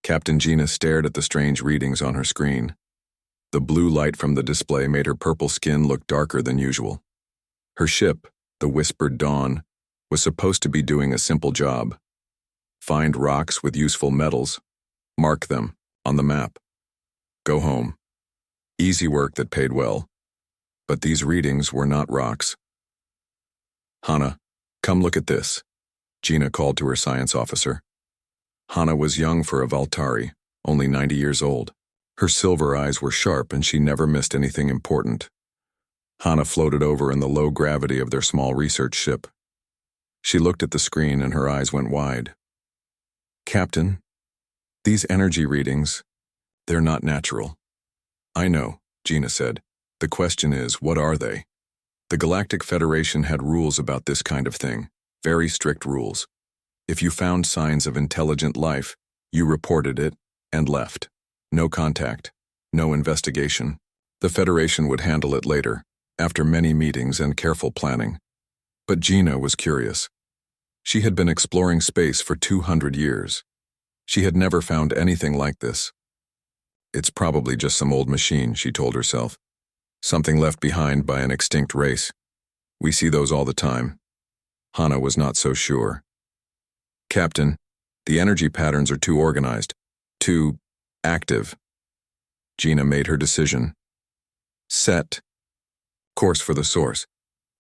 Captain Gina stared at the strange readings on her screen. The blue light from the display made her purple skin look darker than usual. Her ship, the Whispered Dawn, was supposed to be doing a simple job. Find rocks with useful metals, mark them on the map, go home. Easy work that paid well. But these readings were not rocks. Hana, come look at this, Gina called to her science officer. Hana was young for a Valtari, only 90 years old. Her silver eyes were sharp and she never missed anything important. Hana floated over in the low gravity of their small research ship. She looked at the screen and her eyes went wide. Captain, these energy readings, they're not natural. I know, Gina said. The question is, what are they? The Galactic Federation had rules about this kind of thing, very strict rules. If you found signs of intelligent life, you reported it and left. No contact, no investigation. The Federation would handle it later, after many meetings and careful planning. But Gina was curious. She had been exploring space for 200 years. She had never found anything like this. It's probably just some old machine, she told herself. Something left behind by an extinct race. We see those all the time. Hana was not so sure. Captain, the energy patterns are too organized, too active. Gina made her decision. Set course for the source,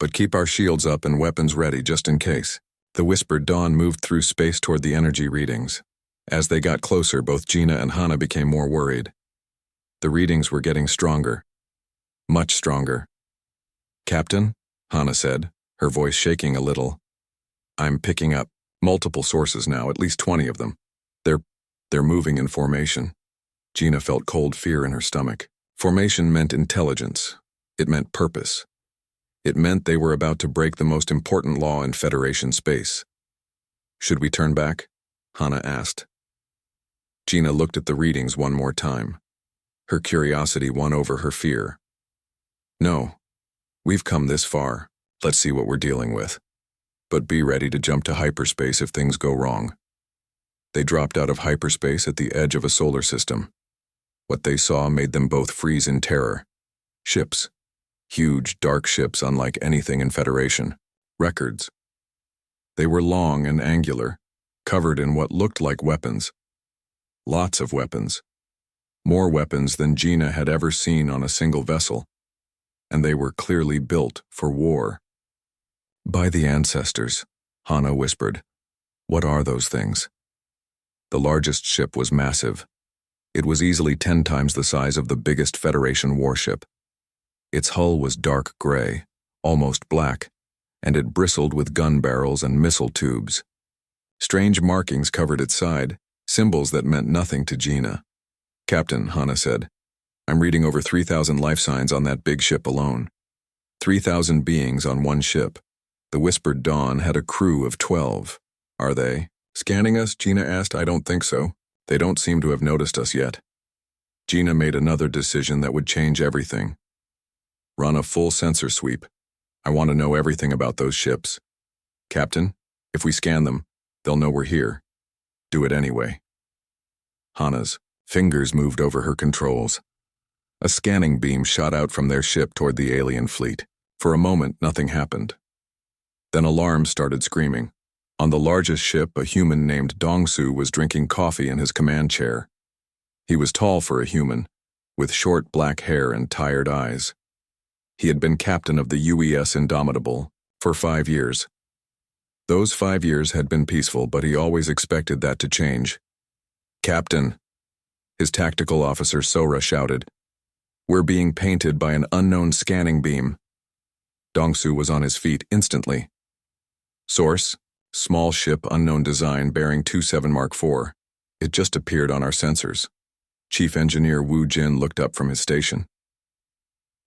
but keep our shields up and weapons ready just in case. The Whispered Dawn moved through space toward the energy readings. As they got closer, both Gina and Hana became more worried. The readings were getting stronger. Much stronger. Captain, Hana said, her voice shaking a little. I'm picking up multiple sources now, at least 20 of them. They're moving in formation. Gina felt cold fear in her stomach. Formation meant intelligence. It meant purpose. It meant they were about to break the most important law in Federation space. Should we turn back? Hana asked. Gina looked at the readings one more time. Her curiosity won over her fear. No, we've come this far. Let's see what we're dealing with. But be ready to jump to hyperspace if things go wrong. They dropped out of hyperspace at the edge of a solar system. What they saw made them both freeze in terror. Ships. Huge, dark ships unlike anything in Federation. Records. They were long and angular, covered in what looked like weapons. Lots of weapons. More weapons than Gina had ever seen on a single vessel. And they were clearly built for war. By the ancestors, Hana whispered. What are those things? The largest ship was massive. It was easily 10 times the size of the biggest Federation warship. Its hull was dark gray, almost black, and it bristled with gun barrels and missile tubes. Strange markings covered its side, symbols that meant nothing to Gina. Captain, Hana said, I'm reading over 3,000 life signs on that big ship alone. 3,000 beings on one ship. The Whispered Dawn had a crew of 12. Are they scanning us? Gina asked. I don't think so. They don't seem to have noticed us yet. Gina made another decision that would change everything. Run a full sensor sweep. I want to know everything about those ships. Captain, if we scan them, they'll know we're here. Do it anyway. Hana's fingers moved over her controls. A scanning beam shot out from their ship toward the alien fleet. For a moment, nothing happened. Then alarms started screaming. On the largest ship, a human named Dongsu was drinking coffee in his command chair. He was tall for a human, with short black hair and tired eyes. He had been captain of the UES Indomitable for 5 years. Those 5 years had been peaceful, but he always expected that to change. Captain, his tactical officer Sora shouted. We're being painted by an unknown scanning beam. Dongsu was on his feet instantly. Source, small ship unknown design bearing 27 Mark IV. It just appeared on our sensors. Chief Engineer Wu Jin looked up from his station.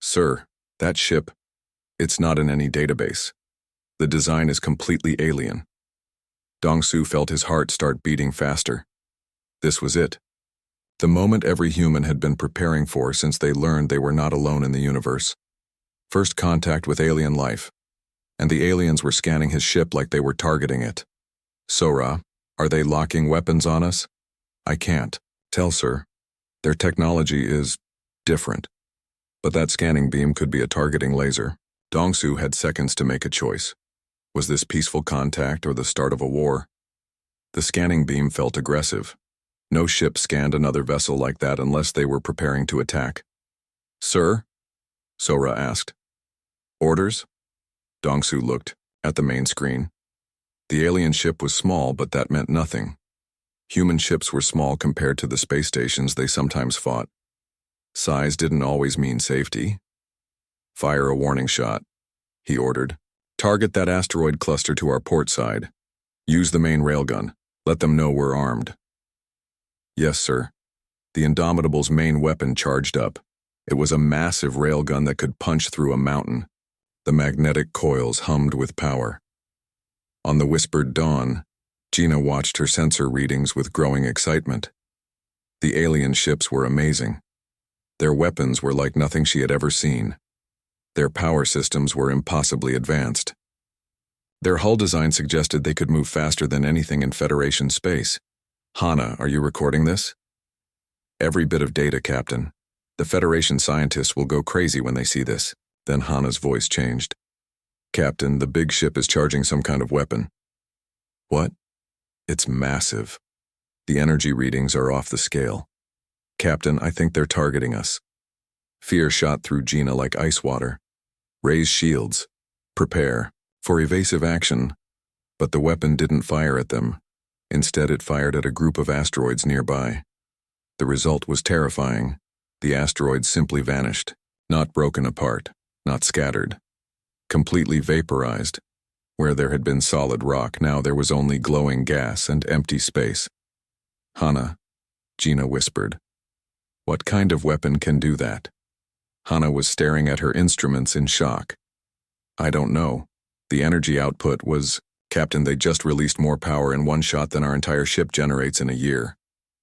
Sir, that ship, it's not in any database. The design is completely alien. Dongsu felt his heart start beating faster. This was it. The moment every human had been preparing for since they learned they were not alone in the universe. First contact with alien life. And the aliens were scanning his ship like they were targeting it. Sora, are they locking weapons on us? I can't. Tell, sir, their technology is different, but that scanning beam could be a targeting laser. Dongsu had seconds to make a choice. Was this peaceful contact or the start of a war? The scanning beam felt aggressive. No ship scanned another vessel like that unless they were preparing to attack. Sir? Sora asked. Orders? Dongsu looked at the main screen. The alien ship was small, but that meant nothing. Human ships were small compared to the space stations they sometimes fought. Size didn't always mean safety. Fire a warning shot, he ordered. Target that asteroid cluster to our port side. Use the main railgun. Let them know we're armed. Yes, sir. The Indomitable's main weapon charged up. It was a massive railgun that could punch through a mountain. The magnetic coils hummed with power. On the whispered dawn, Gina watched her sensor readings with growing excitement. The alien ships were amazing. Their weapons were like nothing she had ever seen. Their power systems were impossibly advanced. Their hull design suggested they could move faster than anything in Federation space. Hana, are you recording this? Every bit of data, Captain. The Federation scientists will go crazy when they see this. Then Hana's voice changed. Captain, the big ship is charging some kind of weapon. What? It's massive. The energy readings are off the scale. Captain, I think they're targeting us. Fear shot through Gina like ice water. Raise shields. Prepare for evasive action. But the weapon didn't fire at them. Instead, it fired at a group of asteroids nearby. The result was terrifying. The asteroids simply vanished, not broken apart, not scattered. Completely vaporized. Where there had been solid rock, now there was only glowing gas and empty space. Hana, Gina whispered. What kind of weapon can do that? Hana was staring at her instruments in shock. I don't know. The energy output was, Captain, they just released more power in one shot than our entire ship generates in a year.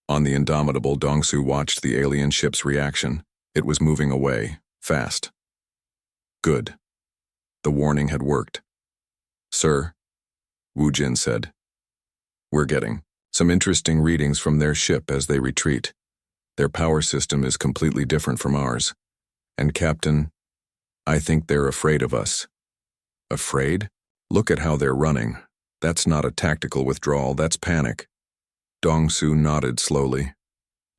On the Indomitable, Dongsu watched the alien ship's reaction. It was moving away, fast. Good. The warning had worked. Sir, Wu Jin said. We're getting some interesting readings from their ship as they retreat. Their power system is completely different from ours. And Captain, I think they're afraid of us. Afraid? Look at how they're running. That's not a tactical withdrawal, that's panic. Dongsu nodded slowly.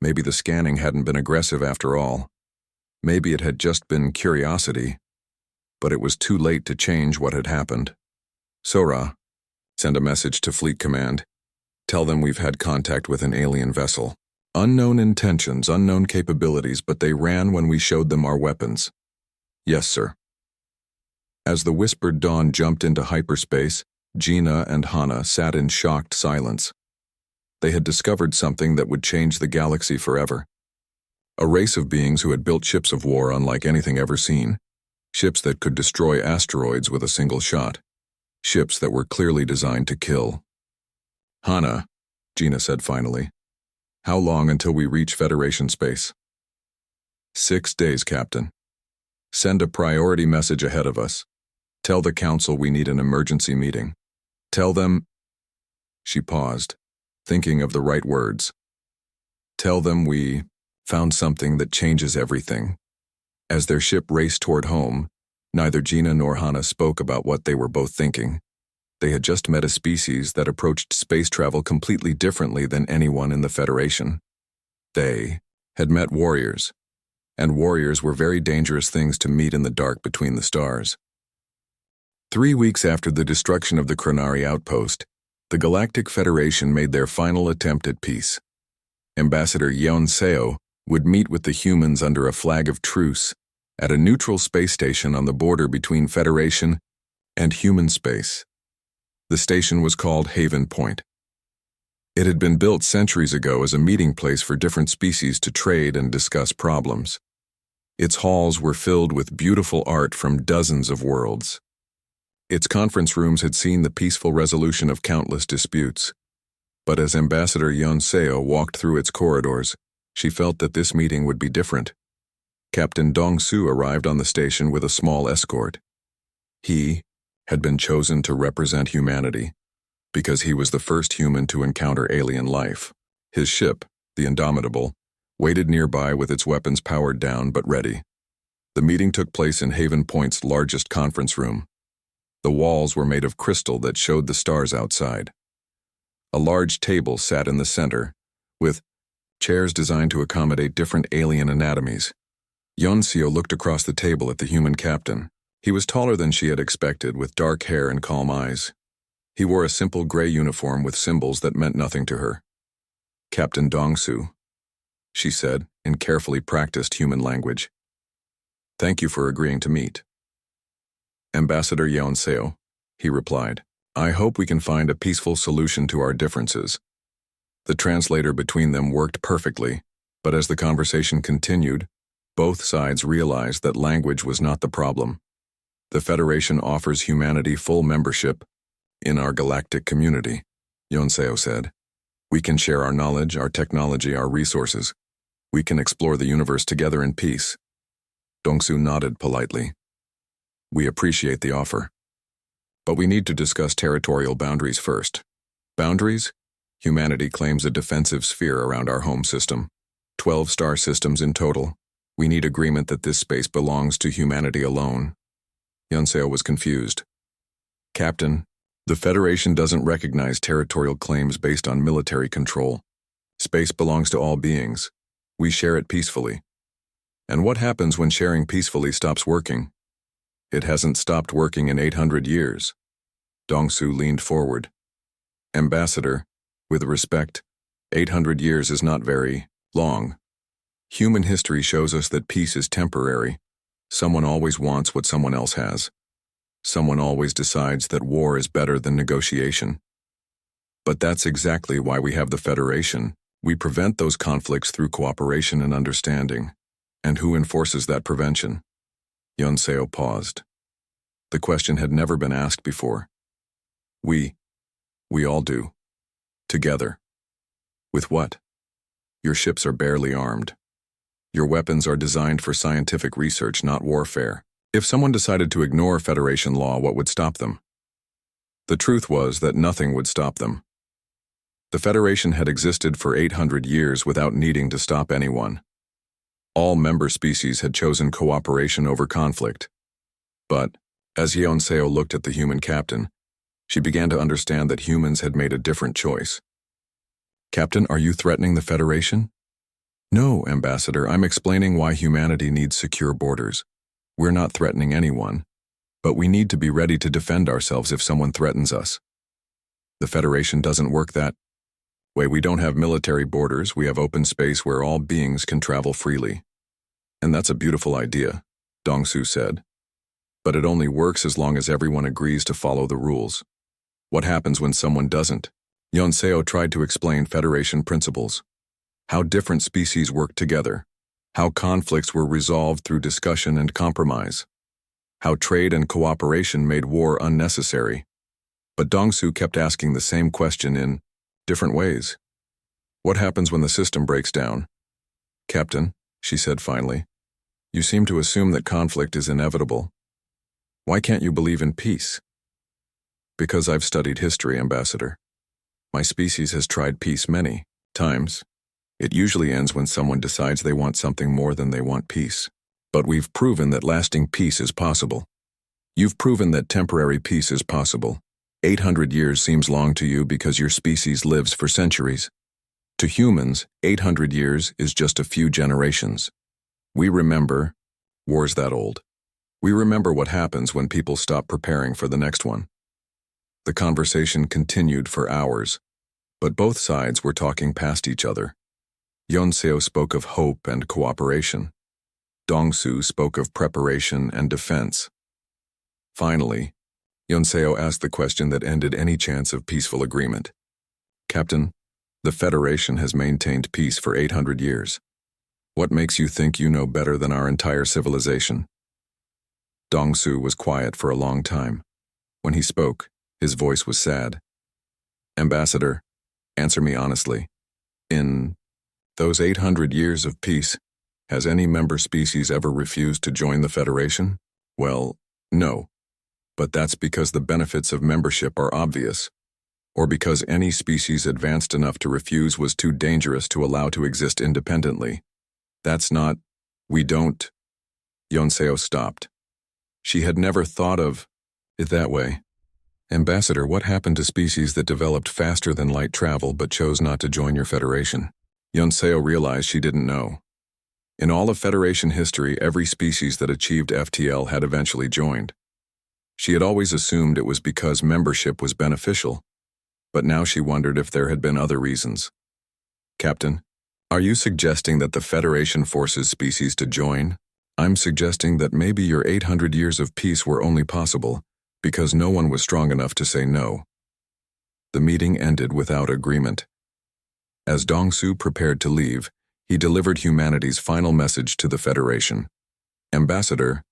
Maybe the scanning hadn't been aggressive after all. Maybe it had just been curiosity. But it was too late to change what had happened. Sora, send a message to Fleet Command. Tell them we've had contact with an alien vessel. Unknown intentions, unknown capabilities, but they ran when we showed them our weapons. Yes, sir. As the whispered dawn jumped into hyperspace, Gina and Hana sat in shocked silence. They had discovered something that would change the galaxy forever. A race of beings who had built ships of war unlike anything ever seen. Ships that could destroy asteroids with a single shot. Ships that were clearly designed to kill. Hana, Gina said finally. How long until we reach Federation space? 6 days, Captain. Send a priority message ahead of us. Tell the Council we need an emergency meeting. Tell them... She paused, thinking of the right words. Tell them we found something that changes everything. As their ship raced toward home, neither Gina nor Hana spoke about what they were both thinking. They had just met a species that approached space travel completely differently than anyone in the Federation. They had met warriors, and warriors were very dangerous things to meet in the dark between the stars. 3 weeks after the destruction of the Chronari outpost, the Galactic Federation made their final attempt at peace. Ambassador Yeon Seo would meet with the humans under a flag of truce at a neutral space station on the border between Federation and human space. The station was called Haven Point. It had been built centuries ago as a meeting place for different species to trade and discuss problems. Its halls were filled with beautiful art from dozens of worlds. Its conference rooms had seen the peaceful resolution of countless disputes. But as Ambassador Yeon Seo walked through its corridors, she felt that this meeting would be different. Captain Dongsu arrived on the station with a small escort. He had been chosen to represent humanity because he was the first human to encounter alien life. His ship, the Indomitable, waited nearby with its weapons powered down but ready. The meeting took place in Haven Point's largest conference room. The walls were made of crystal that showed the stars outside. A large table sat in the center, with chairs designed to accommodate different alien anatomies. Yonseo looked across the table at the human captain. He was taller than she had expected, with dark hair and calm eyes. He wore a simple gray uniform with symbols that meant nothing to her. "Captain Dongsu," she said, in carefully practiced human language. "Thank you for agreeing to meet." "Ambassador Yonseo," he replied. "I hope we can find a peaceful solution to our differences." The translator between them worked perfectly, but as the conversation continued, both sides realized that language was not the problem. "The Federation offers humanity full membership in our galactic community," Yonseo said. "We can share our knowledge, our technology, our resources. We can explore the universe together in peace." Dongsu nodded politely. "We appreciate the offer. But we need to discuss territorial boundaries first." "Boundaries?" "Humanity claims a defensive sphere around our home system. 12 star systems in total. We need agreement that this space belongs to humanity alone." Yonseo was confused. "Captain, the Federation doesn't recognize territorial claims based on military control. Space belongs to all beings. We share it peacefully." "And what happens when sharing peacefully stops working?" "It hasn't stopped working in 800 years. Dongsu leaned forward. "Ambassador, with respect, 800 years is not very long. Human history shows us that peace is temporary. Someone always wants what someone else has. Someone always decides that war is better than negotiation. But that's exactly why we have the Federation. We prevent those conflicts through cooperation and understanding. And who enforces that prevention?" Yonseo paused. The question had never been asked before. We all do. Together." "With what?" "Your ships are barely armed. Your weapons are designed for scientific research, not warfare. If someone decided to ignore Federation law, what would stop them?" The truth was that nothing would stop them. The Federation had existed for 800 years without needing to stop anyone. All member species had chosen cooperation over conflict. But, as Yonseo looked at the human captain, she began to understand that humans had made a different choice. "Captain, are you threatening the Federation?" "No, Ambassador, I'm explaining why humanity needs secure borders. We're not threatening anyone, but we need to be ready to defend ourselves if someone threatens us. The Federation doesn't work that way. We don't have military borders, we have open space where all beings can travel freely." "And that's a beautiful idea," Dongsu said. "But it only works as long as everyone agrees to follow the rules. What happens when someone doesn't?" Yonseo tried to explain Federation principles. How different species work together. How conflicts were resolved through discussion and compromise. How trade and cooperation made war unnecessary. But Dongsu kept asking the same question in different ways. "What happens when the system breaks down?" "Captain," she said finally, "you seem to assume that conflict is inevitable. Why can't you believe in peace?" "Because I've studied history, Ambassador. My species has tried peace many times. It usually ends when someone decides they want something more than they want peace. But we've proven that lasting peace is possible. You've proven that temporary peace is possible. 800 years seems long to you because your species lives for centuries. To humans, 800 years is just a few generations. We remember wars that old. We remember what happens when people stop preparing for the next one." The conversation continued for hours, but both sides were talking past each other. Yonseo spoke of hope and cooperation. Dongsu spoke of preparation and defense. Finally, Yonseo asked the question that ended any chance of peaceful agreement. "Captain, the Federation has maintained peace for 800 years. What makes you think you know better than our entire civilization?" Dongsu was quiet for a long time. When he spoke, his voice was sad. "Ambassador, answer me honestly. In those 800 years of peace, has any member species ever refused to join the Federation?" "Well, no. But that's because the benefits of membership are obvious. or because any species advanced enough to refuse was too dangerous to allow to exist independently. That's not, we don't. Yonseo stopped. She had never thought of it that way. Ambassador, what happened to species that developed faster than light travel but chose not to join your Federation? Yonseo realized she didn't know. In all of Federation history, every species that achieved FTL had eventually joined. She had always assumed it was because membership was beneficial, but now she wondered if there had been other reasons. Captain, are you suggesting that the Federation forces species to join? I'm suggesting that maybe your 800 years of peace were only possible because no one was strong enough to say no. The meeting ended without agreement. As Dongsu prepared to leave, he delivered humanity's final message to the Federation. Ambassador,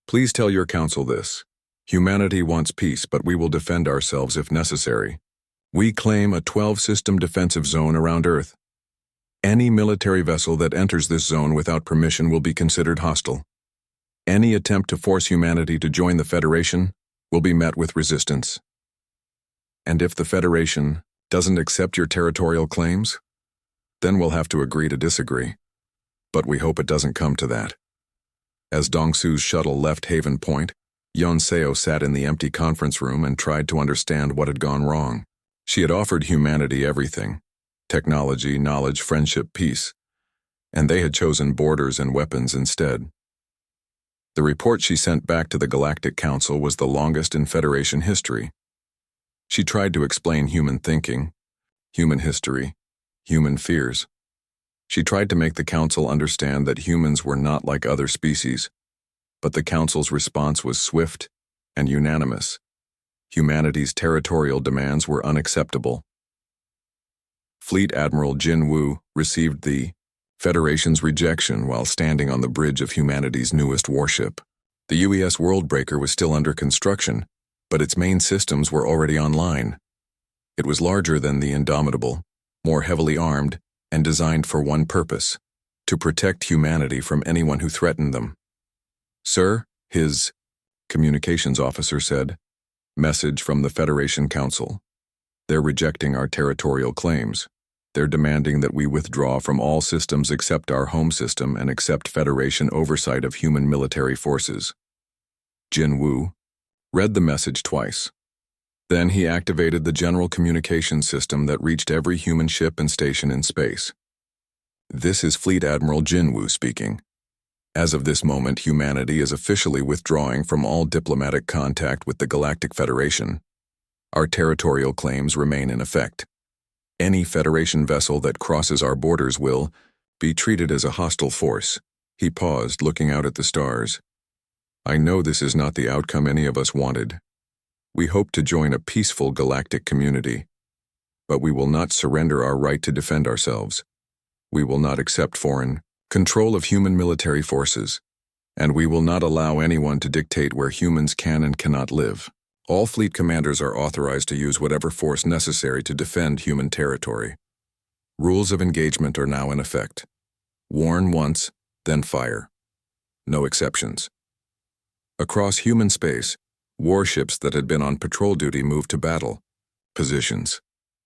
please tell your council this. Humanity wants peace, but we will defend ourselves if necessary. We claim a 12-system defensive zone around Earth. Any military vessel that enters this zone without permission will be considered hostile. Any attempt to force humanity to join the Federation will be met with resistance. And if the Federation doesn't accept your territorial claims, then we'll have to agree to disagree. But we hope it doesn't come to that. As Dongsu's shuttle left Haven Point, Yonseo sat in the empty conference room and tried to understand what had gone wrong. She had offered humanity everything: technology, knowledge, friendship, peace, and they had chosen borders and weapons instead. The report she sent back to the Galactic Council was the longest in Federation history. She tried to explain human thinking, human history, human fears. She tried to make the Council understand that humans were not like other species, but the Council's response was swift and unanimous. Humanity's territorial demands were unacceptable. Fleet Admiral Jin Wu received the Federation's rejection while standing on the bridge of humanity's newest warship. The UES Worldbreaker was still under construction, but its main systems were already online. It was larger than the Indomitable, more heavily armed, and designed for one purpose: to protect humanity from anyone who threatened them. Sir, his communications officer said, message from the Federation Council. They're rejecting our territorial claims. They're demanding that we withdraw from all systems except our home system and accept Federation oversight of human military forces. Jin Wu read the message twice. Then he activated the general communications system that reached every human ship and station in space. This is Fleet Admiral Jin Wu speaking. As of this moment, humanity is officially withdrawing from all diplomatic contact with the Galactic Federation. Our territorial claims remain in effect. Any Federation vessel that crosses our borders will be treated as a hostile force. He paused, looking out at the stars. I know this is not the outcome any of us wanted. We hope to join a peaceful galactic community, but we will not surrender our right to defend ourselves. We will not accept foreign control of human military forces, and we will not allow anyone to dictate where humans can and cannot live. All fleet commanders are authorized to use whatever force necessary to defend human territory. Rules of engagement are now in effect. Warn once, then fire. No exceptions. Across human space, warships that had been on patrol duty moved to battle positions.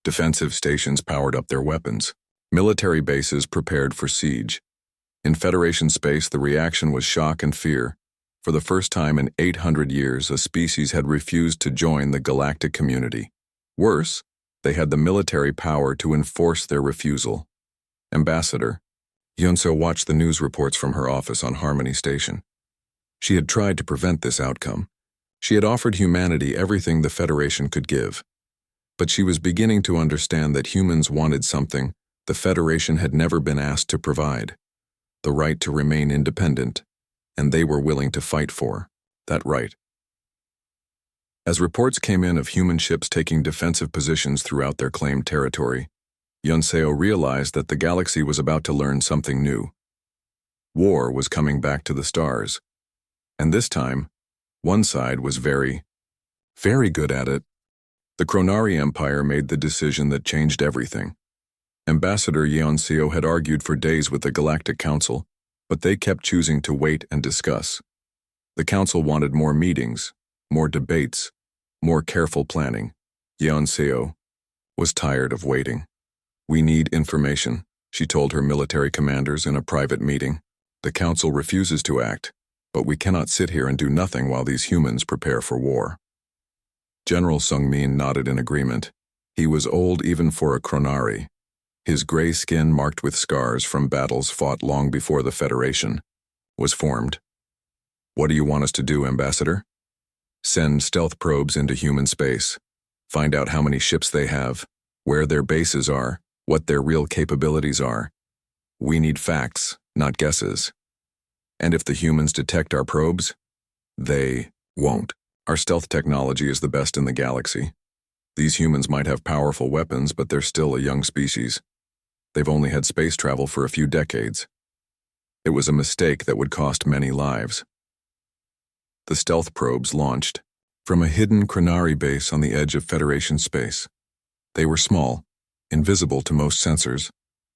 Defensive stations powered up their weapons. Military bases prepared for siege. In Federation space, the reaction was shock and fear. For the first time in 800 years, a species had refused to join the galactic community. Worse, they had the military power to enforce their refusal. Ambassador, Yonseo watched the news reports from her office on Harmony Station. She had tried to prevent this outcome. She had offered humanity everything the Federation could give. But she was beginning to understand that humans wanted something the Federation had never been asked to provide: the right to remain independent. And they were willing to fight for that right. As reports came in of human ships taking defensive positions throughout their claimed territory, Yonseo realized that the galaxy was about to learn something new. War was coming back to the stars. And this time, one side was very good at it. The Chronari Empire made the decision that changed everything. Ambassador Yonseo had argued for days with the Galactic Council, but they kept choosing to wait and discuss. The council wanted more meetings, more debates, more careful planning. Yonseo was tired of waiting. "We need information," she told her military commanders in a private meeting. "The Council refuses to act, but we cannot sit here and do nothing while these humans prepare for war." General Sungmin nodded in agreement. He was old even for a Chronari. His gray skin, marked with scars from battles fought long before the Federation, was formed. "What do you want us to do, Ambassador?" "Send stealth probes into human space. Find out how many ships they have, where their bases are, what their real capabilities are. We need facts, not guesses. And if the humans detect our probes, they won't. Our stealth technology is the best in the galaxy. These humans might have powerful weapons, but they're still a young species. They've only had space travel for a few decades. It was a mistake that would cost many lives." The stealth probes launched from a hidden Chronari base on the edge of Federation space. They were small, invisible to most sensors,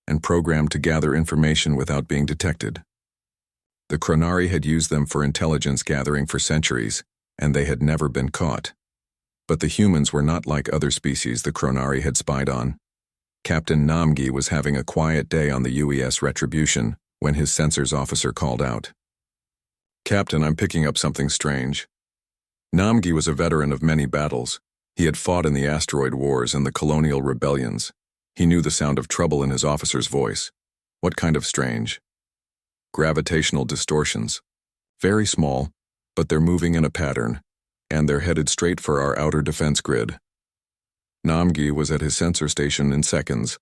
and programmed to gather information without being detected. The Chronari had used them for intelligence gathering for centuries, and they had never been caught. But the humans were not like other species the Chronari had spied on. Captain Namgi was having a quiet day on the UES Retribution when his sensors officer called out. "Captain, I'm picking up something strange." Namgi was a veteran of many battles. He had fought in the asteroid wars and the colonial rebellions. He knew the sound of trouble in his officer's voice. "What kind of strange?" "Gravitational distortions. Very small, but they're moving in a pattern, and they're headed straight for our outer defense grid." Namgi was at his sensor station in seconds.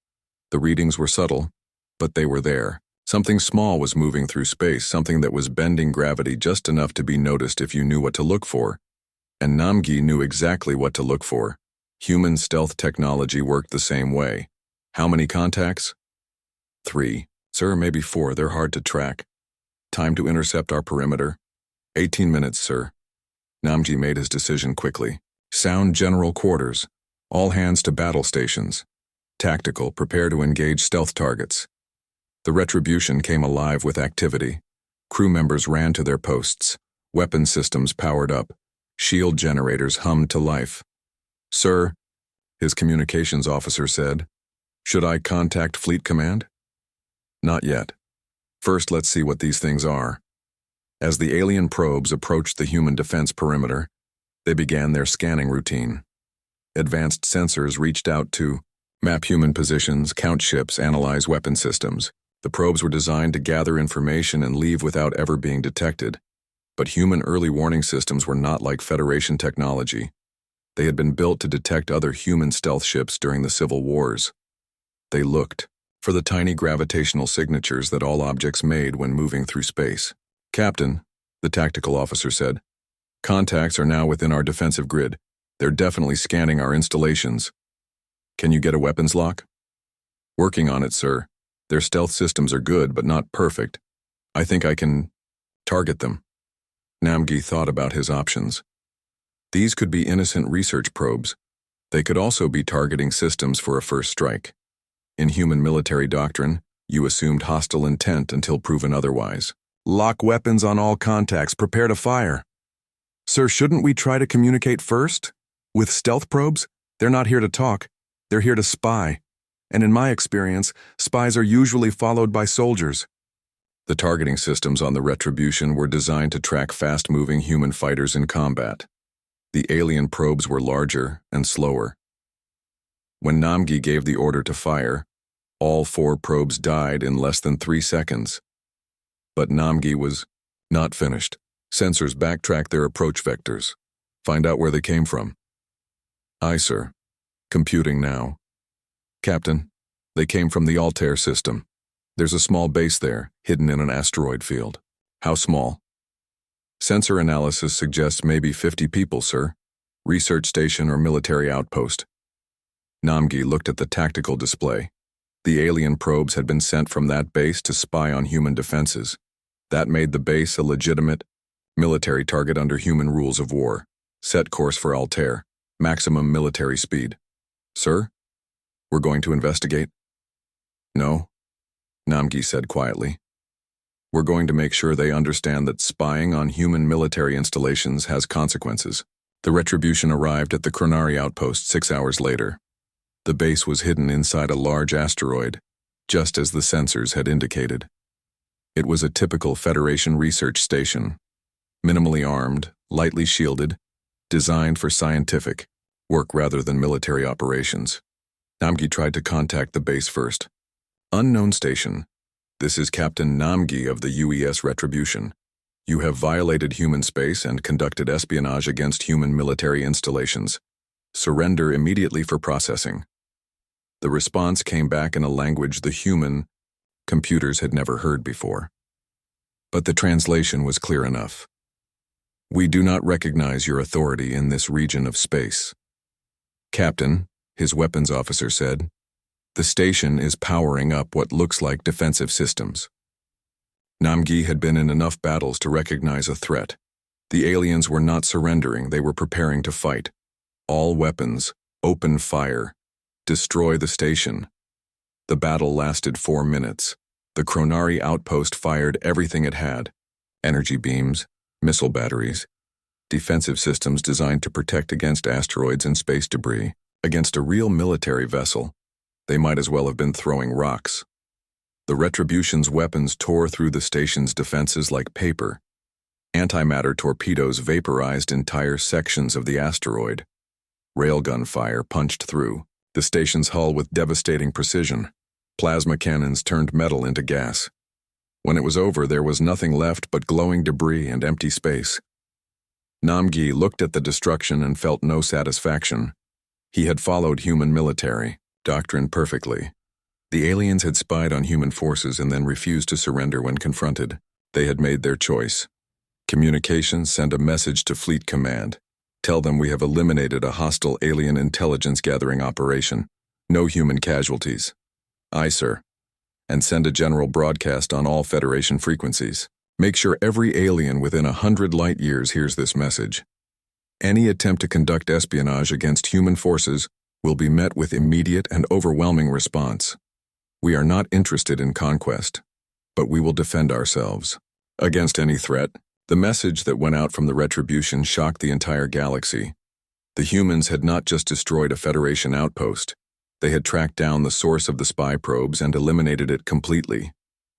The readings were subtle, but they were there. Something small was moving through space, something that was bending gravity just enough to be noticed if you knew what to look for. And Namgi knew exactly what to look for. Human stealth technology worked the same way. "How many contacts?" "3. Sir, maybe 4. They're hard to track." "Time to intercept our perimeter?" 18 minutes, sir." Namgi made his decision quickly. "Sound general quarters. All hands to battle stations. Tactical, prepare to engage stealth targets." The Retribution came alive with activity. Crew members ran to their posts. Weapon systems powered up. Shield generators hummed to life. "Sir," his communications officer said, "should I contact Fleet Command?" "Not yet. First, let's see what these things are." As the alien probes approached the human defense perimeter, they began their scanning routine. Advanced sensors reached out to map human positions, count ships, analyze weapon systems. The probes were designed to gather information and leave without ever being detected. But human early warning systems were not like Federation technology. They had been built to detect other human stealth ships during the Civil Wars. They looked for the tiny gravitational signatures that all objects made when moving through space. "Captain," the tactical officer said, "contacts are now within our defensive grid. They're definitely scanning our installations. Can you get a weapons lock?" "Working on it, sir. Their stealth systems are good, but not perfect. I think I can target them." Namgi thought about his options. These could be innocent research probes. They could also be targeting systems for a first strike. In human military doctrine, you assumed hostile intent until proven otherwise. "Lock weapons on all contacts. Prepare to fire." "Sir, shouldn't we try to communicate first? With stealth probes, they're not here to talk. They're here to spy. And in my experience, spies are usually followed by soldiers." The targeting systems on the Retribution were designed to track fast-moving human fighters in combat. The alien probes were larger and slower. When Namgi gave the order to fire, all 4 probes died in less than 3 seconds. But Namgi was not finished. "Sensors backtrack their approach vectors. Find out where they came from." "Aye, sir. Computing now." "Captain, they came from the Altair system. There's a small base there, hidden in an asteroid field." "How small?" "Sensor analysis suggests maybe 50 people, sir. Research station or military outpost." Namgi looked at the tactical display. The alien probes had been sent from that base to spy on human defenses. That made the base a legitimate military target under human rules of war. "Set course for Altair. Maximum military speed." "Sir? We're going to investigate?" "No," Namgi said quietly. "We're going to make sure they understand that spying on human military installations has consequences." The Retribution arrived at the Chronari outpost 6 hours later. The base was hidden inside a large asteroid, just as the sensors had indicated. It was a typical Federation research station, minimally armed, lightly shielded, designed for scientific work rather than military operations. Namgi tried to contact the base first. Unknown station. This is Captain Namgi of the UES Retribution. You have violated human space and conducted espionage against human military installations. Surrender immediately for processing. The response came back in a language the human computers had never heard before. But the translation was clear enough. We do not recognize your authority in this region of space. Captain, his weapons officer said, the station is powering up what looks like defensive systems. Namgi had been in enough battles to recognize a threat. The aliens were not surrendering, they were preparing to fight. All weapons, open fire, destroy the station. The battle lasted 4 minutes. The Chronari outpost fired everything it had: energy beams, missile batteries, defensive systems designed to protect against asteroids and space debris. Against a real military vessel, they might as well have been throwing rocks. The Retribution's weapons tore through the station's defenses like paper. Antimatter torpedoes vaporized entire sections of the asteroid. Railgun fire punched through the station's hull with devastating precision. Plasma cannons turned metal into gas. When it was over, there was nothing left but glowing debris and empty space. Namgi looked at the destruction and felt no satisfaction. He had followed human military doctrine perfectly. The aliens had spied on human forces and then refused to surrender when confronted. They had made their choice. Communications: send a message to Fleet Command. Tell them we have eliminated a hostile alien intelligence gathering operation. No human casualties. Aye, sir. And send a general broadcast on all Federation frequencies. Make sure every alien within 100 light years hears this message. Any attempt to conduct espionage against human forces will be met with immediate and overwhelming response. We are not interested in conquest, but we will defend ourselves against any threat. The message that went out from the Retribution shocked the entire galaxy. The humans had not just destroyed a Federation outpost, they had tracked down the source of the spy probes and eliminated it completely.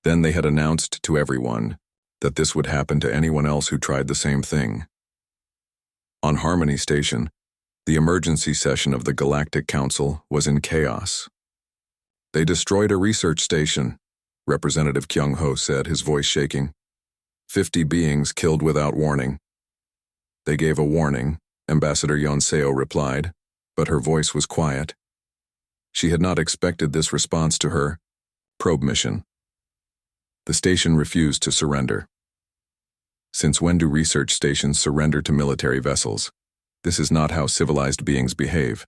Then they had announced to everyone that this would happen to anyone else who tried the same thing. On Harmony Station, the emergency session of the Galactic Council was in chaos. They destroyed a research station, Representative Kyung-ho said, his voice shaking. 50 beings killed without warning. They gave a warning, Ambassador Yonseo replied, but her voice was quiet. She had not expected this response to her probe mission. The station refused to surrender. Since when do research stations surrender to military vessels? This is not how civilized beings behave.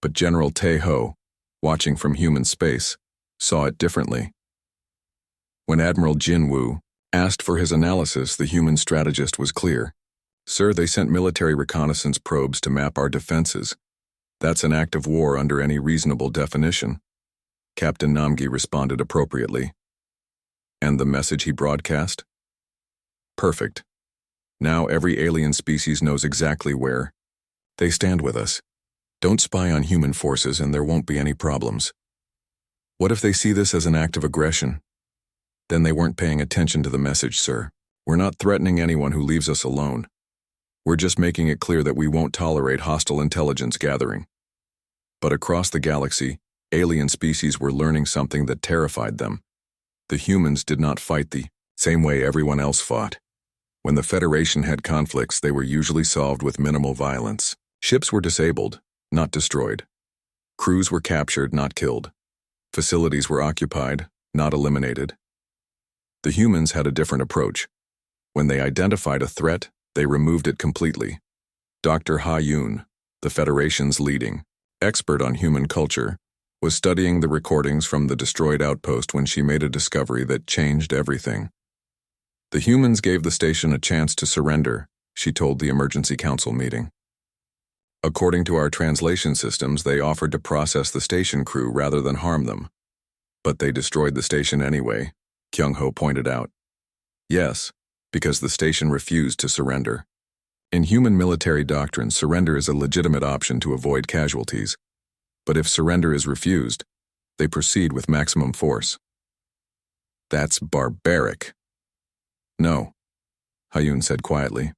But General Tae-ho, watching from human space, saw it differently. When Admiral Jin-woo asked for his analysis, the human strategist was clear. Sir, they sent military reconnaissance probes to map our defenses. That's an act of war under any reasonable definition. Captain Namgi responded appropriately. And the message he broadcast? Perfect. Now every alien species knows exactly where they stand with us. Don't spy on human forces and there won't be any problems. What if they see this as an act of aggression? Then they weren't paying attention to the message, sir. We're not threatening anyone who leaves us alone. We're just making it clear that we won't tolerate hostile intelligence gathering. But across the galaxy, alien species were learning something that terrified them. The humans did not fight the same way everyone else fought. When the Federation had conflicts, they were usually solved with minimal violence. Ships were disabled, not destroyed. Crews were captured, not killed. Facilities were occupied, not eliminated. The humans had a different approach. When they identified a threat, they removed it completely. Dr. Ha-Yoon, the Federation's leading expert on human culture, was studying the recordings from the destroyed outpost when she made a discovery that changed everything. The humans gave the station a chance to surrender, she told the emergency council meeting. According to our translation systems, they offered to process the station crew rather than harm them. But they destroyed the station anyway, Kyung-ho pointed out. Yes, because the station refused to surrender. In human military doctrine, surrender is a legitimate option to avoid casualties. But if surrender is refused, they proceed with maximum force. That's barbaric. No, Hayun said quietly.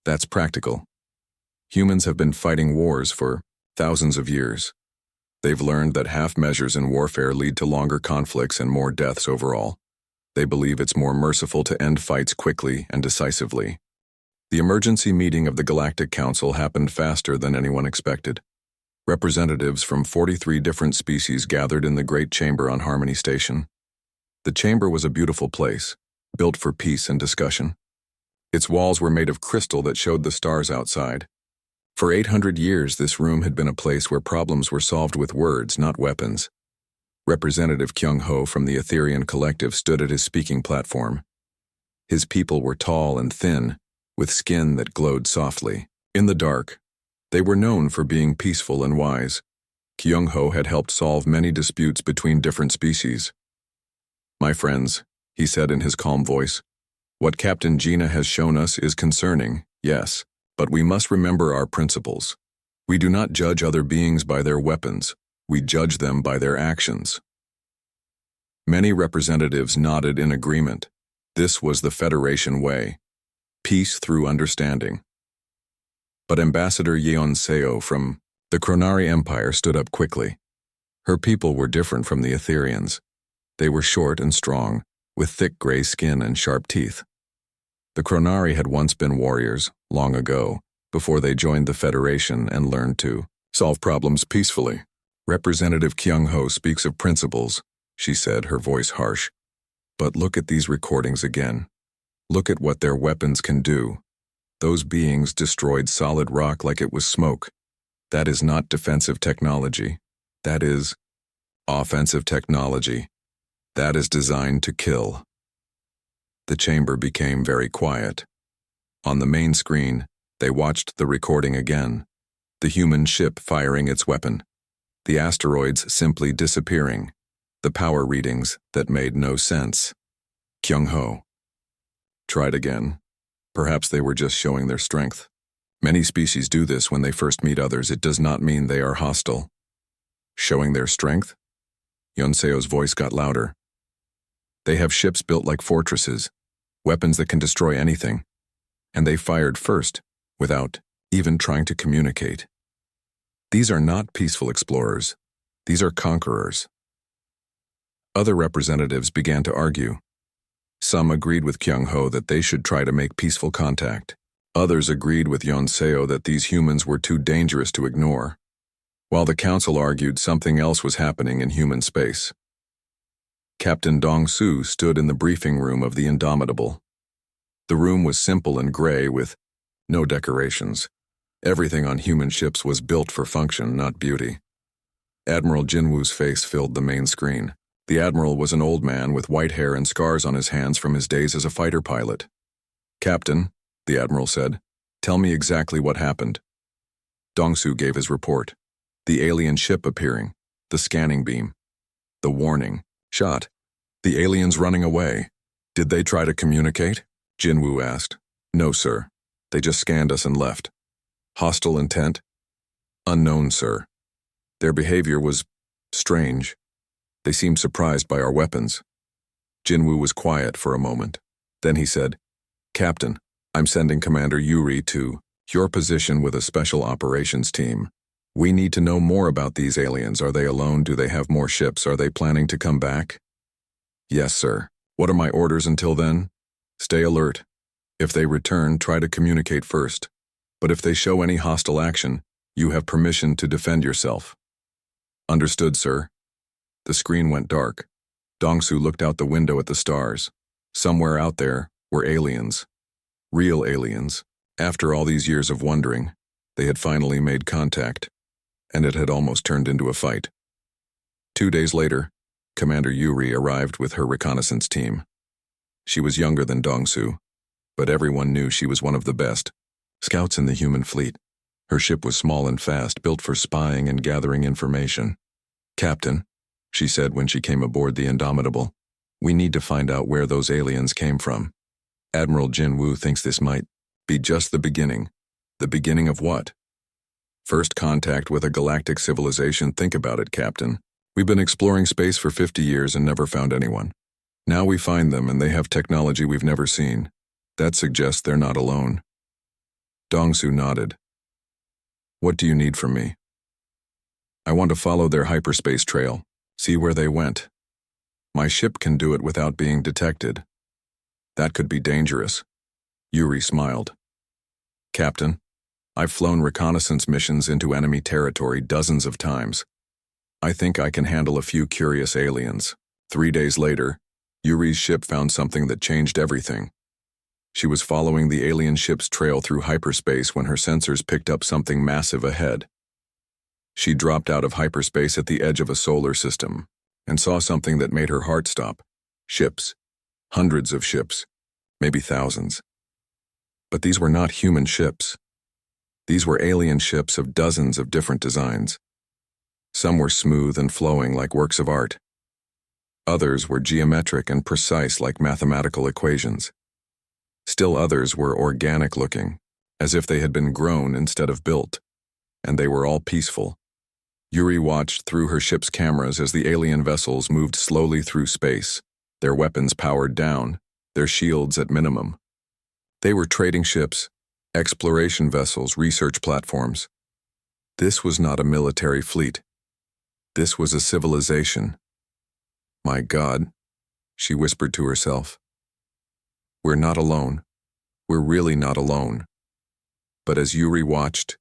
That's practical. Humans have been fighting wars for thousands of years. They've learned that half measures in warfare lead to longer conflicts and more deaths overall. They believe it's more merciful to end fights quickly and decisively. The emergency meeting of the Galactic Council happened faster than anyone expected. Representatives from 43 different species gathered in the Great Chamber on Harmony Station. The chamber was a beautiful place, built for peace and discussion. Its walls were made of crystal that showed the stars outside. For 800 years, this room had been a place where problems were solved with words, not weapons. Representative Kyung-ho from the Etherian Collective stood at his speaking platform. His people were tall and thin, with skin that glowed softly. In the dark, they were known for being peaceful and wise. Kyung-ho had helped solve many disputes between different species. My friends, he said in his calm voice, what Captain Gina has shown us is concerning, yes, but we must remember our principles. We do not judge other beings by their weapons, we judge them by their actions. Many representatives nodded in agreement. This was the Federation way. Peace through understanding. But Ambassador Yeon Seo from the Chronari Empire stood up quickly. Her people were different from the Etherians. They were short and strong, with thick gray skin and sharp teeth. The Chronari had once been warriors, long ago, before they joined the Federation and learned to solve problems peacefully. Representative Kyung-ho speaks of principles, she said, her voice harsh. But look at these recordings again. Look at what their weapons can do. Those beings destroyed solid rock like it was smoke. That is not defensive technology. That is offensive technology. That is designed to kill. The chamber became very quiet. On the main screen, they watched the recording again. The human ship firing its weapon. The asteroids simply disappearing. The power readings that made no sense. Kyung-ho tried again. Perhaps they were just showing their strength. Many species do this when they first meet others. It does not mean they are hostile. Showing their strength? Yeonseo's voice got louder. They have ships built like fortresses, weapons that can destroy anything. And they fired first, without even trying to communicate. These are not peaceful explorers. These are conquerors. Other representatives began to argue. Some agreed with Kyung-ho that they should try to make peaceful contact. Others agreed with Yeonseo that these humans were too dangerous to ignore. While the council argued, something else was happening in human space. Captain Dong-soo stood in the briefing room of the Indomitable. The room was simple and gray with no decorations. Everything on human ships was built for function, not beauty. Admiral Jinwoo's face filled the main screen. The admiral was an old man with white hair and scars on his hands from his days as a fighter pilot. Captain, the admiral said, tell me exactly what happened. Dong-soo gave his report. The alien ship appearing, the scanning beam, the warning, shot, the aliens running away. Did they try to communicate? Jinwoo asked. No, sir. They just scanned us and left. Hostile intent? Unknown, sir. Their behavior was strange. They seemed surprised by our weapons. Jinwoo was quiet for a moment. Then he said, Captain, I'm sending Commander Yuri to your position with a special operations team. We need to know more about these aliens. Are they alone? Do they have more ships? Are they planning to come back? Yes, sir. What are my orders until then? Stay alert. If they return, try to communicate first. But if they show any hostile action, you have permission to defend yourself. Understood, sir. The screen went dark. Dong-soo looked out the window at the stars. Somewhere out there were aliens. Real aliens. After all these years of wondering, they had finally made contact, and it had almost turned into a fight. 2 days later, Commander Yuri arrived with her reconnaissance team. She was younger than Dong-soo, but everyone knew she was one of the best scouts in the human fleet. Her ship was small and fast, built for spying and gathering information. Captain, she said when she came aboard the Indomitable, we need to find out where those aliens came from. Admiral Jinwoo thinks this might be just the beginning. The beginning of what? First contact with a galactic civilization. Think about it, Captain. We've been exploring space for 50 years and never found anyone. Now we find them and they have technology we've never seen. That suggests they're not alone. Dongsu nodded. What do you need from me? I want to follow their hyperspace trail, see where they went. My ship can do it without being detected. That could be dangerous. Yuri smiled. Captain, I've flown reconnaissance missions into enemy territory dozens of times. I think I can handle a few curious aliens. 3 days later, Yuri's ship found something that changed everything. She was following the alien ship's trail through hyperspace when her sensors picked up something massive ahead. She dropped out of hyperspace at the edge of a solar system and saw something that made her heart stop. Ships. Hundreds of ships. Maybe thousands. But these were not human ships. These were alien ships of dozens of different designs. Some were smooth and flowing like works of art. Others were geometric and precise like mathematical equations. Still others were organic-looking, as if they had been grown instead of built, and they were all peaceful. Yuri watched through her ship's cameras as the alien vessels moved slowly through space, their weapons powered down, their shields at minimum. They were trading ships, exploration vessels, research platforms. This was not a military fleet. This was a civilization. My God, she whispered to herself. We're not alone. We're really not alone. But as Yuri watched,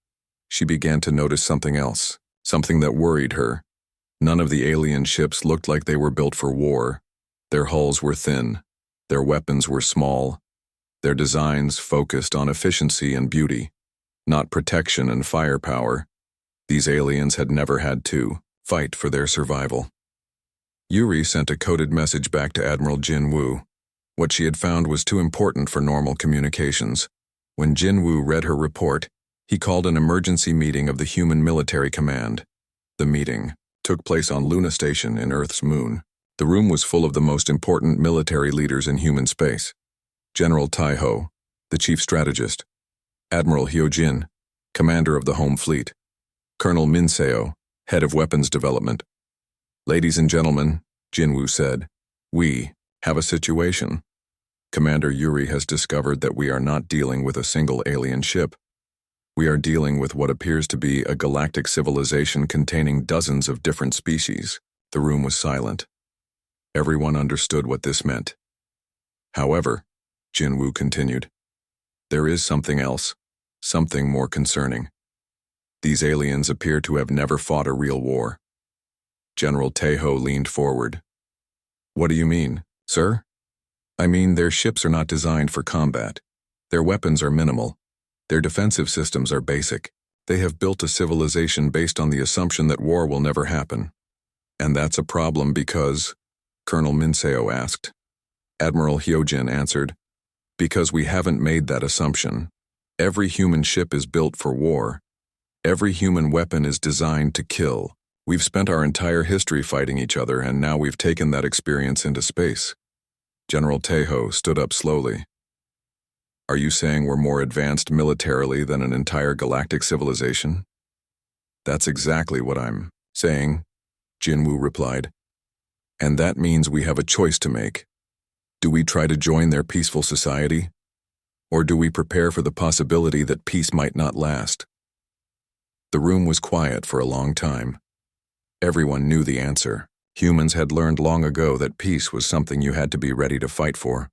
she began to notice something else, something that worried her. None of the alien ships looked like they were built for war. Their hulls were thin. Their weapons were small. Their designs focused on efficiency and beauty, not protection and firepower. These aliens had never had to fight for their survival. Yuri sent a coded message back to Admiral Jin Woo. What she had found was too important for normal communications. When Jin Woo read her report, he called an emergency meeting of the Human Military Command. The meeting took place on Luna Station in Earth's moon. The room was full of the most important military leaders in human space. General Taiho, the chief strategist, Admiral Hyojin, commander of the Home Fleet, Colonel Minseo, head of weapons development. Ladies and gentlemen, Jin Woo said, we have a situation. Commander Yuri has discovered that we are not dealing with a single alien ship. We are dealing with what appears to be a galactic civilization containing dozens of different species. The room was silent. Everyone understood what this meant. However, Jin Woo continued, there is something else, something more concerning. These aliens appear to have never fought a real war. General Taiho leaned forward. What do you mean, sir? I mean, their ships are not designed for combat. Their weapons are minimal. Their defensive systems are basic. They have built a civilization based on the assumption that war will never happen. And that's a problem because, Colonel Minseo asked. Admiral Hyojin answered, because we haven't made that assumption. Every human ship is built for war. Every human weapon is designed to kill. We've spent our entire history fighting each other, and now we've taken that experience into space. General Taiho stood up slowly. Are you saying we're more advanced militarily than an entire galactic civilization? That's exactly what I'm saying, Jin Woo replied. And that means we have a choice to make. Do we try to join their peaceful society? Or do we prepare for the possibility that peace might not last? The room was quiet for a long time. Everyone knew the answer. Humans had learned long ago that peace was something you had to be ready to fight for.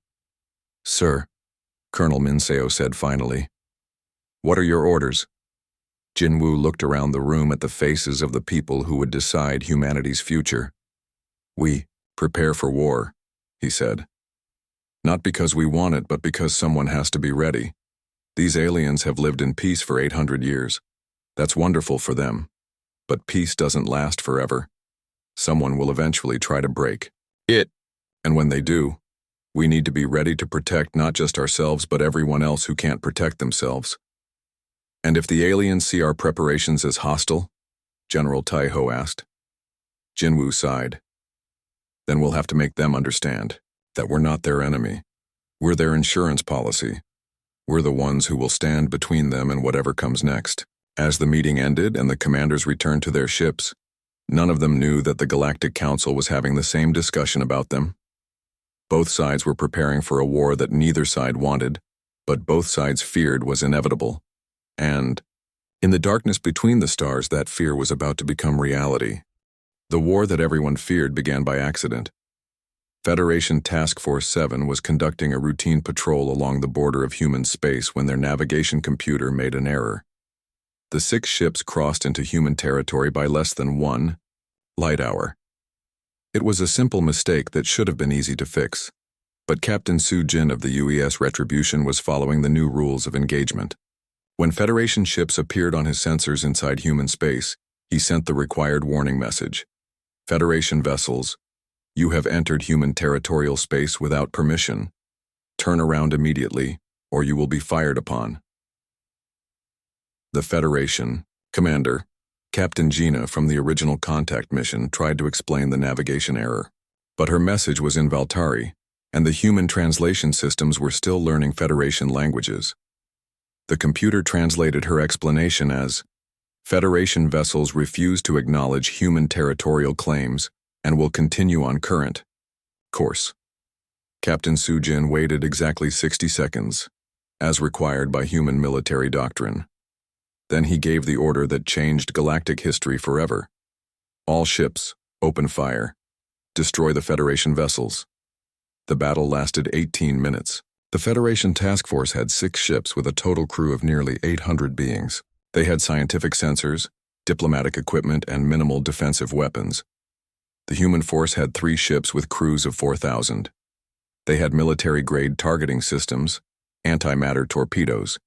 Sir, Colonel Minseo said finally. What are your orders? Jin Woo looked around the room at the faces of the people who would decide humanity's future. We prepare for war, he said. Not because we want it, but because someone has to be ready. These aliens have lived in peace for 800 years. That's wonderful for them. But peace doesn't last forever. Someone will eventually try to break it. And when they do, we need to be ready to protect not just ourselves but everyone else who can't protect themselves. And if the aliens see our preparations as hostile? General Taiho asked. Jin Woo sighed. Then we'll have to make them understand that we're not their enemy. We're their insurance policy. We're the ones who will stand between them and whatever comes next. As the meeting ended and the commanders returned to their ships, none of them knew that the Galactic Council was having the same discussion about them. Both sides were preparing for a war that neither side wanted, but both sides feared was inevitable. And, in the darkness between the stars, that fear was about to become reality. The war that everyone feared began by accident. Federation Task Force 7 was conducting a routine patrol along the border of human space when their navigation computer made an error. The 6 ships crossed into human territory by less than 1 light hour. It was a simple mistake that should have been easy to fix, but Captain Soo-jin of the UES Retribution was following the new rules of engagement. When Federation ships appeared on his sensors inside human space, he sent the required warning message. Federation vessels, you have entered human territorial space without permission. Turn around immediately, or you will be fired upon. The Federation commander, Captain Gina from the original contact mission, tried to explain the navigation error, but her message was in Valtari, and the human translation systems were still learning Federation languages. The computer translated her explanation as, Federation vessels refuse to acknowledge human territorial claims and will continue on current course. Captain Soo-jin waited exactly 60 seconds, as required by human military doctrine. Then he gave the order that changed galactic history forever. All ships, open fire. Destroy the Federation vessels. The battle lasted 18 minutes. The Federation task force had 6 ships with a total crew of nearly 800 beings. They had scientific sensors, diplomatic equipment, and minimal defensive weapons. The human force had 3 ships with crews of 4,000. They had military-grade targeting systems, antimatter torpedoes,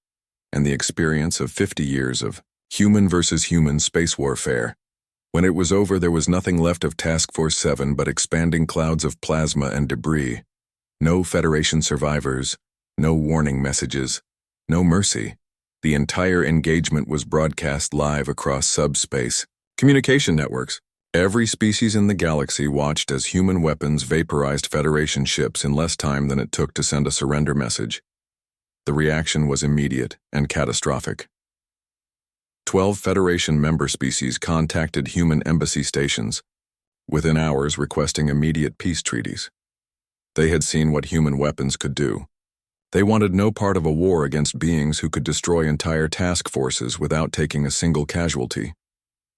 and the experience of 50 years of human versus human space warfare. When it was over, there was nothing left of Task Force 7 but expanding clouds of plasma and debris. No Federation survivors, no warning messages, no mercy. The entire engagement was broadcast live across subspace communication networks. Every species in the galaxy watched as human weapons vaporized Federation ships in less time than it took to send a surrender message. The reaction was immediate and catastrophic. 12 Federation member species contacted human embassy stations, within hours requesting immediate peace treaties. They had seen what human weapons could do. They wanted no part of a war against beings who could destroy entire task forces without taking a single casualty.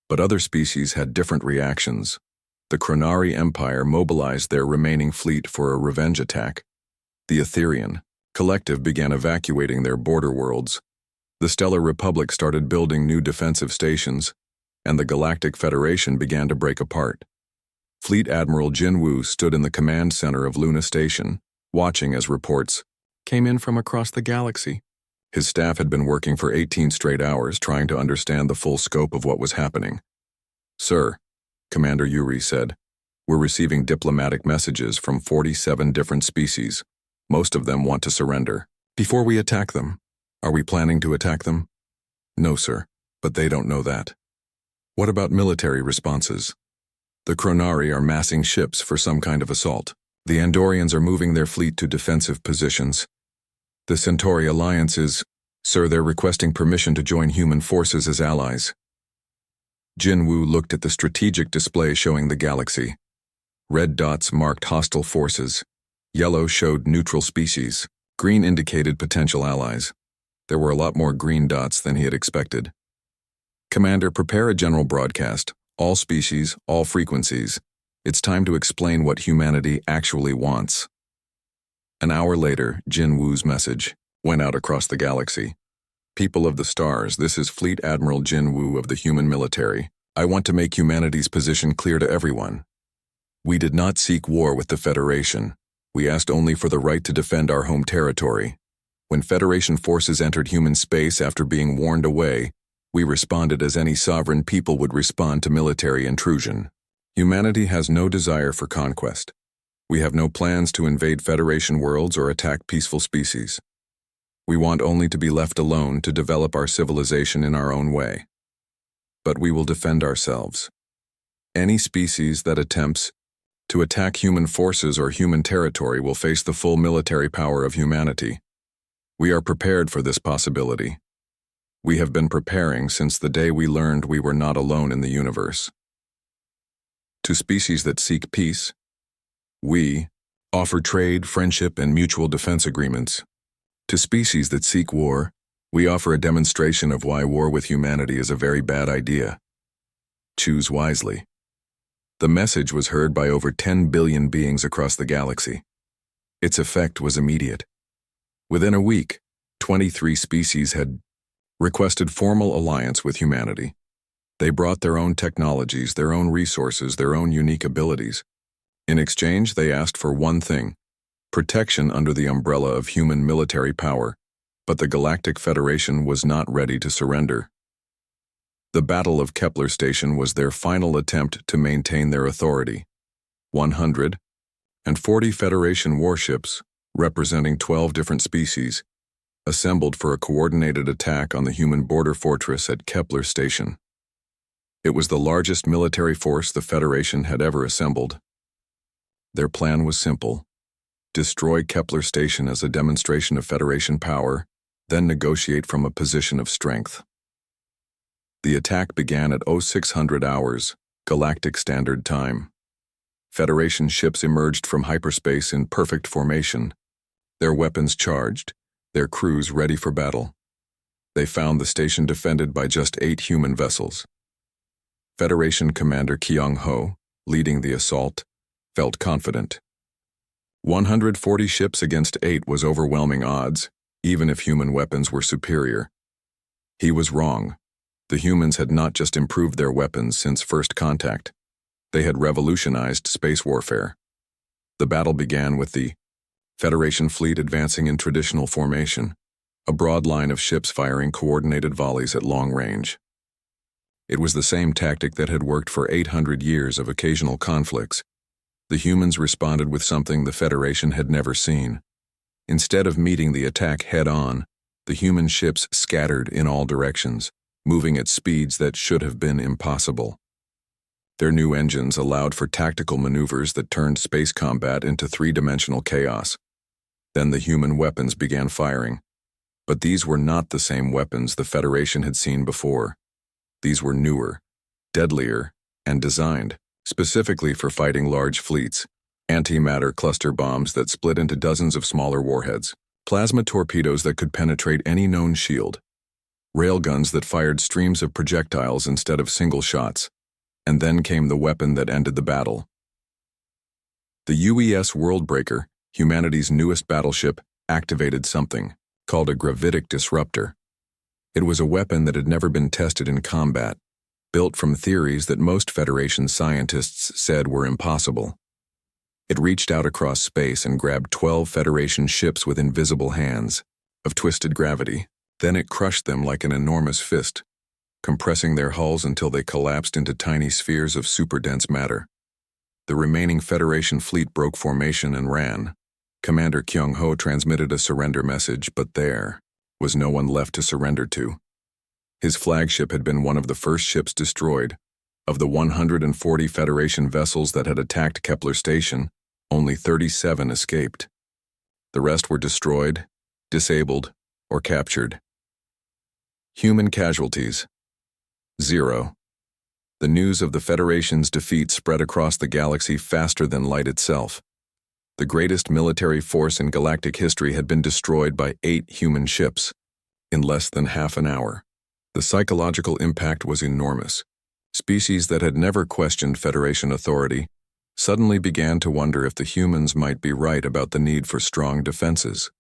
But other species had different reactions. The Chronari Empire mobilized their remaining fleet for a revenge attack. The Etherian Collective began evacuating their border worlds. The Stellar Republic started building new defensive stations, and the Galactic Federation began to break apart. Fleet Admiral Jin Woo stood in the command center of Luna Station, watching as reports came in from across the galaxy. His staff had been working for 18 straight hours trying to understand the full scope of what was happening. Sir, Commander Yuri said, we're receiving diplomatic messages from 47 different species. Most of them want to surrender. Before we attack them, are we planning to attack them? No, sir, but they don't know that. What about military responses? The Chronari are massing ships for some kind of assault. The Andorians are moving their fleet to defensive positions. The Centauri Alliance is, sir, they're requesting permission to join human forces as allies. Jin Woo looked at the strategic display showing the galaxy. Red dots marked hostile forces. Yellow showed neutral species. Green indicated potential allies. There were a lot more green dots than he had expected. Commander, prepare a general broadcast. All species, all frequencies. It's time to explain what humanity actually wants. An hour later, Jin Woo's message went out across the galaxy. People of the stars, this is Fleet Admiral Jin Woo of the human military. I want to make humanity's position clear to everyone. We did not seek war with the Federation. We asked only for the right to defend our home territory. When Federation forces entered human space after being warned away, we responded as any sovereign people would respond to military intrusion. Humanity has no desire for conquest. We have no plans to invade Federation worlds or attack peaceful species. We want only to be left alone to develop our civilization in our own way. But we will defend ourselves. Any species that attempts to attack human forces or human territory will face the full military power of humanity. We are prepared for this possibility. We have been preparing since the day we learned we were not alone in the universe. To species that seek peace, we offer trade, friendship, and mutual defense agreements. To species that seek war, we offer a demonstration of why war with humanity is a very bad idea. Choose wisely. The message was heard by over 10 billion beings across the galaxy. Its effect was immediate. Within a week, 23 species had requested formal alliance with humanity. They brought their own technologies, their own resources, their own unique abilities. In exchange, they asked for one thing: protection under the umbrella of human military power, but the Galactic Federation was not ready to surrender. The Battle of Kepler Station was their final attempt to maintain their authority. 140 Federation warships, representing 12 different species, assembled for a coordinated attack on the human border fortress at Kepler Station. It was the largest military force the Federation had ever assembled. Their plan was simple: destroy Kepler Station as a demonstration of Federation power, then negotiate from a position of strength. The attack began at 0600 hours, Galactic Standard Time. Federation ships emerged from hyperspace in perfect formation, their weapons charged, their crews ready for battle. They found the station defended by just 8 human vessels. Federation Commander Kyung-ho, leading the assault, felt confident. 140 ships against 8 was overwhelming odds, even if human weapons were superior. He was wrong. The humans had not just improved their weapons since first contact. They had revolutionized space warfare. The battle began with the Federation fleet advancing in traditional formation, a broad line of ships firing coordinated volleys at long range. It was the same tactic that had worked for 800 years of occasional conflicts. The humans responded with something the Federation had never seen. Instead of meeting the attack head-on, the human ships scattered in all directions, moving at speeds that should have been impossible. Their new engines allowed for tactical maneuvers that turned space combat into three-dimensional chaos. Then the human weapons began firing. But these were not the same weapons the Federation had seen before. These were newer, deadlier, and designed specifically for fighting large fleets: antimatter cluster bombs that split into dozens of smaller warheads, plasma torpedoes that could penetrate any known shield, railguns that fired streams of projectiles instead of single shots. And then came the weapon that ended the battle. The UES Worldbreaker, humanity's newest battleship, activated something called a gravitic disruptor. It was a weapon that had never been tested in combat, built from theories that most Federation scientists said were impossible. It reached out across space and grabbed 12 Federation ships with invisible hands of twisted gravity. Then it crushed them like an enormous fist, compressing their hulls until they collapsed into tiny spheres of superdense matter. The remaining Federation fleet broke formation and ran. Commander Kyung-ho transmitted a surrender message, but there was no one left to surrender to. His flagship had been one of the first ships destroyed. Of the 140 Federation vessels that had attacked Kepler Station, only 37 escaped. The rest were destroyed, disabled, or captured. Human casualties: 0. The news of the Federation's defeat spread across the galaxy faster than light itself. The greatest military force in galactic history had been destroyed by 8 human ships in less than half an hour. The psychological impact was enormous. Species that had never questioned Federation authority suddenly began to wonder if the humans might be right about the need for strong defenses.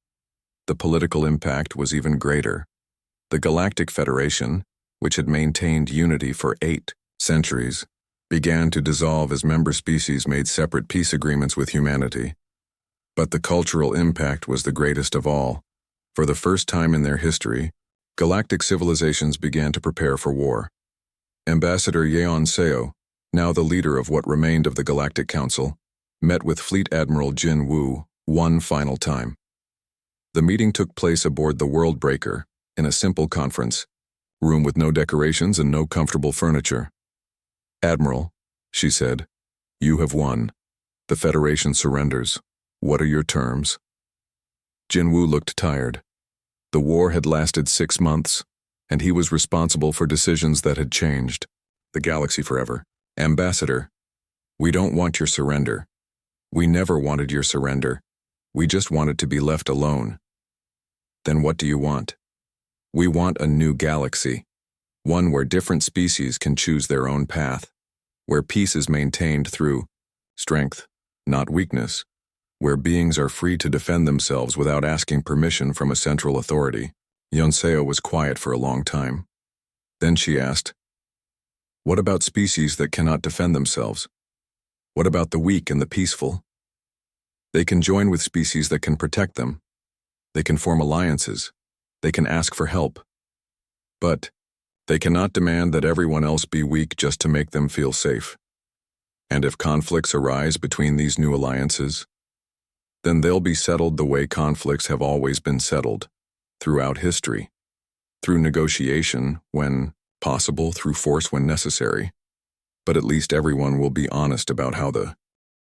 The political impact was even greater. The Galactic Federation, which had maintained unity for 8 centuries, began to dissolve as member species made separate peace agreements with humanity. But the cultural impact was the greatest of all. For the first time in their history, galactic civilizations began to prepare for war. Ambassador Yeon Seo, now the leader of what remained of the Galactic Council, met with Fleet Admiral Jin Woo one final time. The meeting took place aboard the Worldbreaker, in a simple conference room with no decorations and no comfortable furniture. "Admiral," she said, "you have won. The Federation surrenders. What are your terms?" Jinwoo looked tired. The war had lasted 6 months. and he was responsible for decisions that had changed the galaxy forever. Ambassador, we don't want your surrender. We never wanted your surrender. We just wanted to be left alone. Then what do you want? We want a new galaxy, one where different species can choose their own path, where peace is maintained through strength, not weakness, where beings are free to defend themselves without asking permission from a central authority. Yonseo was quiet for a long time. Then she asked, what about species that cannot defend themselves? What about the weak and the peaceful? They can join with species that can protect them. They can form alliances. They can ask for help. But they cannot demand that everyone else be weak just to make them feel safe. And if conflicts arise between these new alliances, then they'll be settled the way conflicts have always been settled, throughout history, through negotiation when possible, through force when necessary. But at least everyone will be honest about how the